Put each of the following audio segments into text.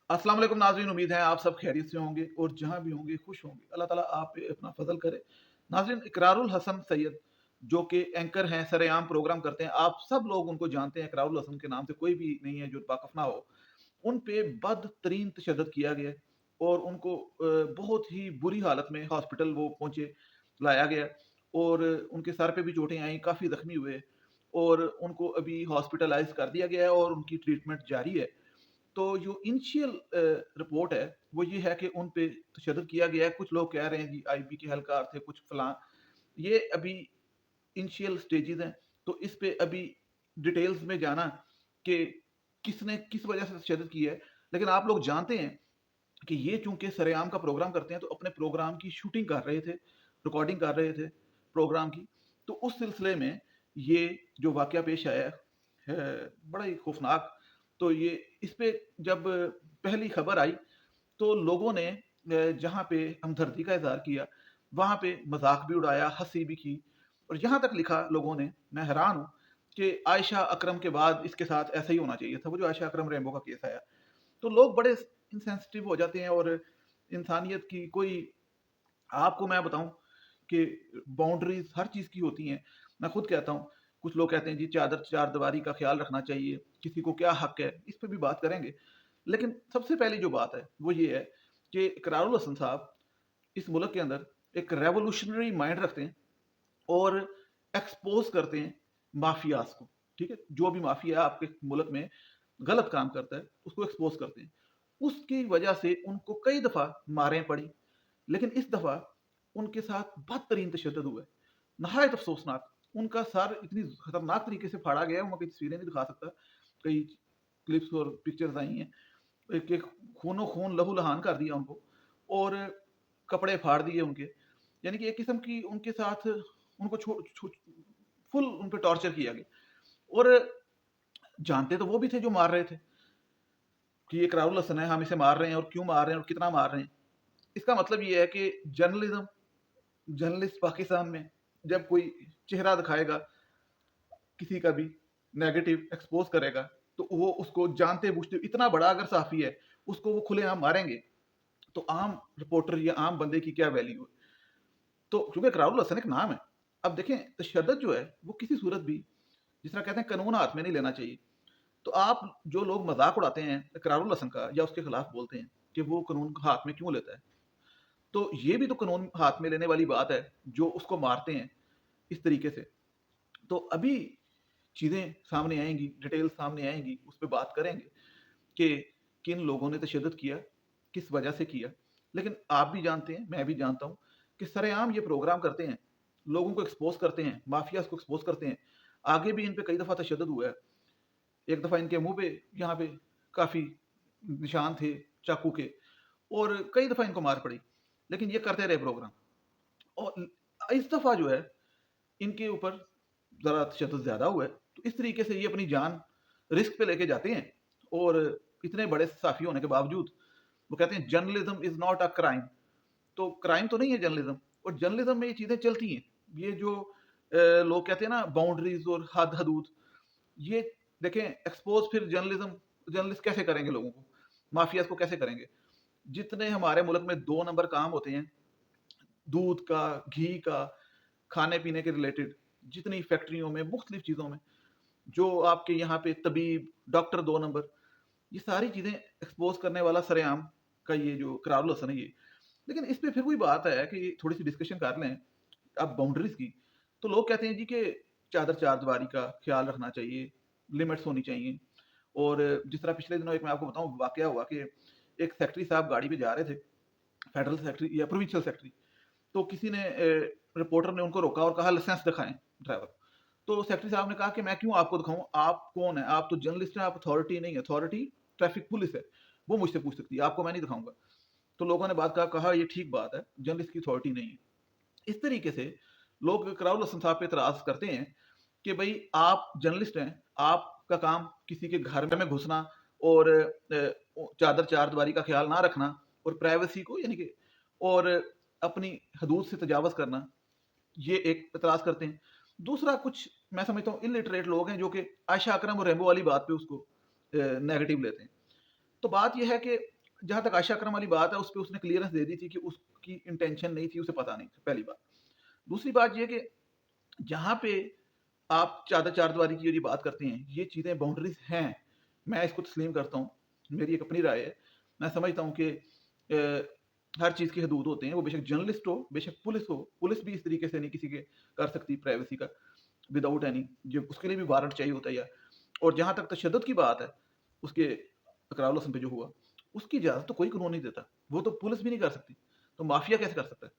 अस्सलाम वालेकुम नाज़रीन, उम्मीद है आप सब खैरियत से होंगे और जहाँ भी होंगे खुश होंगे। अल्लाह ताला आप पे अपना फजल करे। नाज़रीन, इकरारुल हसन सैयद जो कि एंकर हैं, सरेआम प्रोग्राम करते हैं, आप सब लोग उनको जानते हैं। इकरारुल हसन के नाम से कोई भी नहीं है जो वाक़िफ़ ना हो। उन पे बदतरीन तशद्दुद किया गया है और उनको बहुत ही बुरी हालत में हॉस्पिटल वो पहुँचे, लाया गया और उनके सर पे भी चोटें आईं, काफ़ी ज़ख्मी हुए और उनको अभी हॉस्पिटलाइज़ कर दिया गया है और उनकी ट्रीटमेंट जारी है। तो जो इनिशियल रिपोर्ट है वो ये है कि उन पे तशद्दुद किया गया है। कुछ लोग कह रहे हैं जी आईबी के एहलकार थे, कुछ फलां। ये अभी इनिशियल स्टेजेस हैं, तो इस पे अभी डिटेल्स में जाना कि किसने किस वजह से तशद्दुद किया है। लेकिन आप लोग जानते हैं कि ये चूंकि सरेआम का प्रोग्राम करते हैं, तो अपने प्रोग्राम की शूटिंग कर रहे थे, रिकॉर्डिंग कर रहे थे प्रोग्राम की। तो उस सिलसिले में ये जो वाकया पेश आया है, बड़ा ही खौफनाक। तो ये इस पे जब पहली खबर आई तो लोगों ने जहाँ पे हमदर्दी का इजहार किया, वहाँ पे मजाक भी उड़ाया, हंसी भी की और यहाँ तक लिखा लोगों ने, मैं हैरान हूँ कि आयशा अकरम के बाद इसके साथ ऐसा ही होना चाहिए था। वो जो आयशा अकरम रेम्बो का केस आया, तो लोग बड़े इंसेंसिटिव हो जाते हैं और इंसानियत की कोई, आपको मैं बताऊं कि बाउंड्रीज हर चीज की होती हैं। मैं खुद कहता हूं, कुछ लोग कहते हैं जी चादर चार दीवारी का ख्याल रखना चाहिए, किसी को क्या हक है, इस पे भी बात करेंगे। लेकिन सबसे पहली जो बात है वो ये है कि इकरारुल हसन साहब इस मुल्क के अंदर एक रेवोल्यूशनरी माइंड रखते हैं और एक्सपोज करते हैं माफियाज को। ठीक है, जो भी माफिया आपके मुल्क में गलत काम करता है उसको एक्सपोज करते हैं। उसकी वजह से उनको कई दफा मारें पड़ी, लेकिन इस दफा उनके साथ बदतरीन तशद्दुद हुआ है, नहायत अफसोसनाक। उनका सर इतनी खतरनाक तरीके से फाड़ा गया है, मैं कई तस्वीरें नहीं दिखा सकता, कई क्लिप्स और पिक्चर्स आई हैं। एक एक खूनो खून लहू लहान कर दिया उनको और कपड़े फाड़ दिए उनके। यानी कि एक किस्म की उनके साथ उनको फुल उन पे टॉर्चर किया गया। और जानते तो वो भी थे जो मार रहे थे कि ये इकरारुल हसन है, हम इसे मार रहे हैं और क्यों मार रहे हैं और कितना मार रहे हैं। इसका मतलब ये है कि जर्नलिज्म, जर्नलिस्ट पाकिस्तान में जब कोई चेहरा दिखाएगा किसी का भी, नेगेटिव एक्सपोज करेगा, तो वो उसको जानते बूझते, इतना बड़ा अगर साफी है उसको वो खुलेआम मारेंगे, तो आम रिपोर्टर या आम बंदे की क्या वैल्यू है। तो क्योंकि इकरारुल हसन एक नाम है। अब देखें, तशद्दुद जो है वो किसी सूरत भी, जिस तरह कहते हैं, कानून हाथ में नहीं लेना चाहिए। तो आप जो लोग मजाक उड़ाते हैं इकरारुल हसन का या उसके खिलाफ बोलते हैं कि वो कानून हाथ में क्यों लेता है, तो ये भी तो कानून हाथ में लेने वाली बात है जो उसको मारते हैं इस तरीके से। तो अभी चीज़ें सामने आएंगी, डिटेल सामने आएंगी, उस पर बात करेंगे कि किन लोगों ने तशद्दुद किया, किस वजह से किया। लेकिन आप भी जानते हैं, मैं भी जानता हूँ कि सरेआम ये प्रोग्राम करते हैं, लोगों को एक्सपोज करते हैं, माफियाज को एक्सपोज करते हैं। आगे भी इन पे कई दफ़ा तशद्दुद हुआ है। एक दफ़ा इनके मुंह पे, यहाँ पे काफ़ी निशान थे चाकू के, और कई दफ़ा इनको मार पड़ी, लेकिन ये करते रहे प्रोग्राम। और इस दफ़ा जो है इनके ऊपर ज़रा तशद्दुद ज़्यादा हुआ है, तो इस तरीके से ये अपनी जान रिस्क पे लेके जाते हैं। और इतने बड़े साफ़ी होने के बावजूद वो कहते हैं journalism is not a crime. तो क्राइम तो नहीं है जर्नलिज्म, और जर्नलिज्म में ये चीज़ें चलती हैं। ये जो लोग कहते हैं ना बाउंड्रीज और हद हदूद, ये देखें एक्सपोज फिर जर्नलिज्म, जर्नलिस्ट कैसे करेंगे लोगों को, माफियाज को कैसे करेंगे। जितने हमारे मुल्क में दो नंबर काम होते हैं, दूध का, घी का, खाने पीने के रिलेटेड, जितनी फैक्ट्रियों में, मुख्तलिफ चीज़ों में, जो आपके यहाँ पे तबीब, डॉक्टर दो नंबर, ये सारी चीज़ें एक्सपोज करने वाला सरेआम का ये जो इकरारुल हसन है ये। लेकिन इस पे फिर वही बात है कि थोड़ी सी डिस्कशन कर लें अब बाउंड्रीज की। तो लोग कहते हैं जी कि चादर चार दीवारी का ख्याल रखना चाहिए, लिमिट्स होनी चाहिए। और जिस तरह पिछले दिनों एक मैं आपको बताऊं वाकया हुआ कि एक सेक्रेटरी साहब गाड़ी पे जा रहे थे, फेडरल सेक्रेटरी या प्रोविंशियल सेक्रेटरी। तो किसी ने रिपोर्टर ने उनको रोका और कहा लाइसेंस दिखाएं ड्राइवर। तो सेक्रेटरी साहब ने कहा कि मैं क्यों आपको दिखाऊं, आप कौन है, आप तो जर्नलिस्ट हैं, आप अथॉरिटी नहीं है, अथॉरिटी ट्रैफिक पुलिस है, वो मुझसे पूछ सकती है, आपको मैं नहीं दिखाऊंगा। तो लोगों ने बात कहा ये ठीक बात है, जर्नलिस्ट की अथॉरिटी नहीं है। इस तरीके से लोग इकरारुल हसन साहब पे एतराज करते हैं कि भाई आप जर्नलिस्ट हैं, आपका काम किसी के घर में घुसना और चादर चार दीवारी का ख्याल ना रखना और प्राइवेसी को, यानी कि, और अपनी हदूद से तजावज करना, ये एक एतराज करते हैं। दूसरा, कुछ मैं समझता हूँ इलिटरेट लोग हैं जो कि आयशा अकरम और रेम्बो वाली बात पे उसको नेगेटिव लेते हैं। तो बात यह है कि जहाँ तक आयशा अकरम वाली बात है, उस पे उसने क्लियरेंस दे दी थी कि उसकी इंटेंशन नहीं थी, उसे पता नहीं था, पहली बात। दूसरी बात ये कि जहाँ पे आप चादर चारदीवारी की जो बात करते हैं, ये चीज़ें बाउंड्रीज हैं, मैं इसको तस्लीम करता हूँ, मेरी एक अपनी राय है। मैं समझता हूँ कि हर चीज़ की हदूद होते हैं, वो बेशक जर्नलिस्ट हो, बेशक पुलिस हो, पुलिस भी इस तरीके से नहीं किसी के कर सकती प्राइवेसी का विदाउट एनी, जो उसके लिए भी वारंट चाहिए होता है यार। और जहाँ तक तशद्दुद की बात है, उसके इकरारुल हसन पे जो हुआ, उसकी इजाज़त तो कोई कानून नहीं देता, वो तो पुलिस भी नहीं कर सकती, तो माफिया कैसे कर सकता है?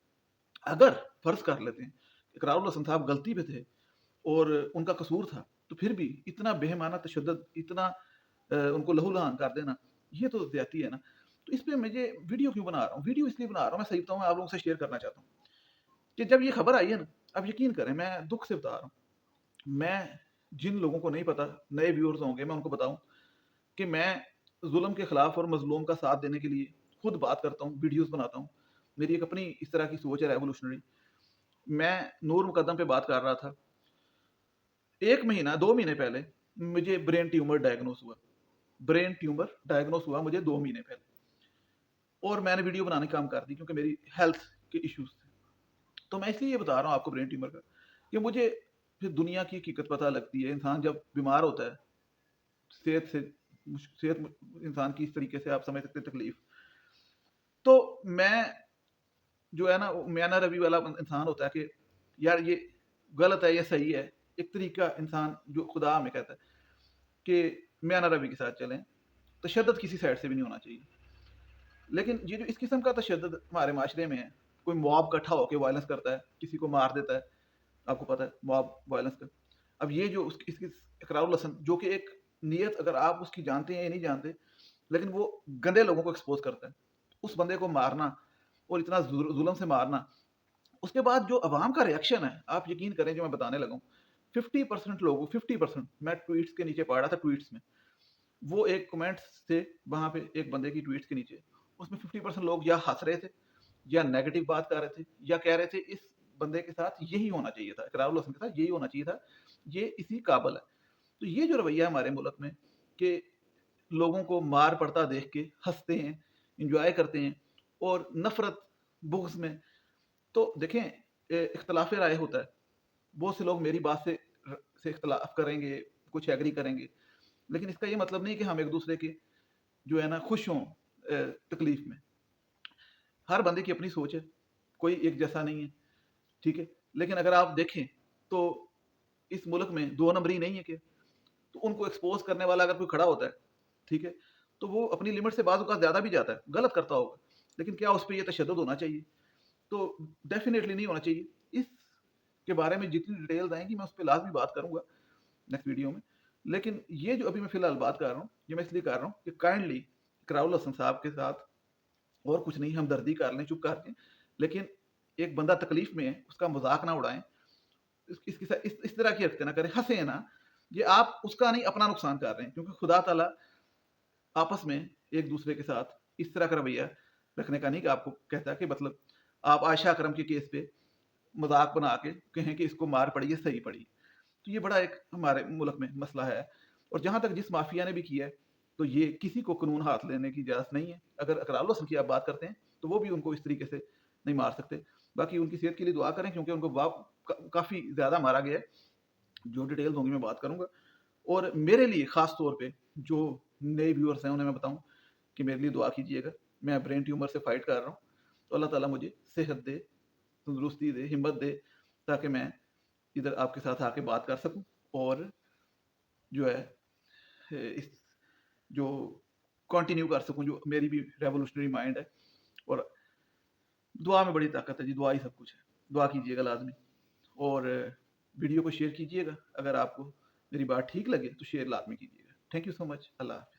अगर फर्ज कर लेते हैं इकरारुल हसन साहब गलती पे थे और उनका कसूर था, तो फिर भी इतना बेहमाना तशद्दुद, इतना उनको लहू-लहान कर देना, ये तो ज़्यादती है ना। तो इस पे मुझे वीडियो क्यों बना रहा हूँ? वीडियो इसलिए बना रहा हूँ, मैं सही बताऊँ, मैं आप लोगों से शेयर करना चाहता हूँ कि जब ये खबर आई है ना, आप यकीन करें, मैं दुःख से बता रहा हूँ, मैं जिन लोगों को नहीं पता, नए व्यूअर्स होंगे, मैं उनको बताऊँ कि मैं ज़ुल्म के खिलाफ और मज़लूम का साथ देने के लिए खुद बात करता हूँ, वीडियोज़ बनाता हूँ। मेरी एक अपनी इस तरह की सोच है रेवोल्यूशनरी। मैं नूर मुकद्दम पे बात कर रहा था। 1 महीना, 2 महीने पहले मुझे ब्रेन ट्यूमर डायग्नोस हुआ। ब्रेन ट्यूमर डायग्नोस हुआ मुझे 2 महीने पहले, और मैंने वीडियो बनाने की काम कर दी क्योंकि मेरी हेल्थ के इश्यूज़ थे। तो मैं इसलिए ये बता रहा हूँ आपको ब्रेन ट्यूमर का, कि मुझे फिर दुनिया की हकीकत पता लगती है। इंसान जब बीमार होता है, सेहत से सेहत इंसान की इस तरीके से आप समझ सकते हैं तकलीफ। तो मैं जो है ना, म्याना रवि वाला इंसान होता है कि यार ये गलत है, ये सही है। एक तरीका इंसान जो खुदा हमें कहता है कि म्याना रवि के साथ चलें, तशद्दुद किसी साइड से भी नहीं होना चाहिए। लेकिन ये जो इस किस्म का तशद्दुद हमारे माशरे में है, कोई मॉब इकट्ठा होकर वायलेंस करता है, किसी को मार देता है, आपको पता है मॉब वायलेंस का। अब ये जो इसकी इकरारुल हसन, जो कि एक नीयत अगर आप उसकी जानते हैं या नहीं जानते, लेकिन वो गंदे लोगों को एक्सपोज करता है, उस बंदे को मारना और इतना जुल्म से मारना, उसके बाद जो अवाम का रिएक्शन है, आप यकीन करें, जो मैं बताने लगा हूँ, 50% लोगों, 50%, मैं ट्वीट्स के नीचे पढ़ रहा था, ट्वीट्स में वो एक कमेंट्स थे वहां पे एक बंदे की ट्वीट्स के नीचे, उसमें 50% लोग या हंस रहे थे, या नेगेटिव बात कर रहे थे, या कह रहे थे इस बंदे के साथ यही होना चाहिए था, इकरारुल हसन के साथ यही होना चाहिए था, ये इसी काबिल है। तो ये जो रवैया है हमारे मुल्क में कि लोगों को मार पड़ता देख के हंसते हैं, इंजॉय करते हैं, और नफरत बुग्ज में, तो देखें, इख्तलाफ राय होता है, बहुत से लोग मेरी बात से इख्तलाफ करेंगे, कुछ एग्री करेंगे, लेकिन इसका ये मतलब नहीं कि हम एक दूसरे के जो है ना खुश हों तकलीफ में। हर बंदे की अपनी सोच है, कोई एक जैसा नहीं है, ठीक है। लेकिन अगर आप देखें तो इस मुल्क में दो नंबरी नहीं है क्या? तो उनको एक्सपोज करने वाला अगर कोई खड़ा होता है, ठीक है, तो वो अपनी लिमिट से बाज़ औक़ात ज़्यादा भी जाता है, गलत करता होगा, लेकिन क्या उस पे ये तशद्दुद होना चाहिए? तो डेफ़िनेटली नहीं होना चाहिए। इसके बारे में जितनी डिटेल्स आएँगी मैं उस पे लाज़मी बात करूँगा नेक्स्ट वीडियो में। लेकिन ये जो अभी मैं फ़िलहाल बात कर रहा हूँ, ये मैं इसलिए कर रहा हूँ कि काइंडली इकरारुल हसन साहब के साथ और कुछ नहीं, हमदर्दी कर लें, चुप कर दें, लेकिन एक बंदा तकलीफ में है, उसका मज़ाक ना उड़ाएँ। इसके साथ इस तरह की हरकतें ना करें, हँसें ना, ये आप उसका नहीं अपना नुकसान कर रहे हैं, क्योंकि खुदा ताला आपस में एक दूसरे के साथ इस तरह का रवैया रखने का नहीं कि आपको कहता है कि मतलब आप आयशा अकरम के केस पे मजाक बना के कहें कि इसको मार पड़ी है, सही पड़ी। तो ये बड़ा एक हमारे मुल्क में मसला है। और जहाँ तक जिस माफिया ने भी किया है, तो ये किसी को कानून हाथ लेने की इजाज़त नहीं है। अगर इकरारुल हसन की आप बात करते हैं, तो वो भी उनको इस तरीके से नहीं मार सकते। बाकी उनकी सेहत के लिए दुआ करें, क्योंकि उनको काफ़ी ज़्यादा मारा गया है। जो डिटेल्स होंगी मैं बात करूँगा। और मेरे लिए ख़ास तौर पे जो नए व्यूअर्स हैं, उन्हें मैं बताऊँ कि मेरे लिए दुआ कीजिएगा। मैं ब्रेन ट्यूमर से फ़ाइट कर रहा हूँ, तो अल्लाह ताला मुझे सेहत दे, तंदुरुस्ती दे, हिम्मत दे, ताकि मैं इधर आपके साथ आके बात कर सकूँ, और जो है इस जो कंटिन्यू कर सकूँ, जो मेरी भी रेवोल्यूशनरी माइंड है। और दुआ में बड़ी ताकत है जी, दुआ ही सब कुछ है। दुआ कीजिएगा लाज़मी, और वीडियो को शेयर कीजिएगा। अगर आपको मेरी बात ठीक लगे तो शेयर लाज़मी कीजिएगा। Thank you so much. अल्लाह हाफ़िज़।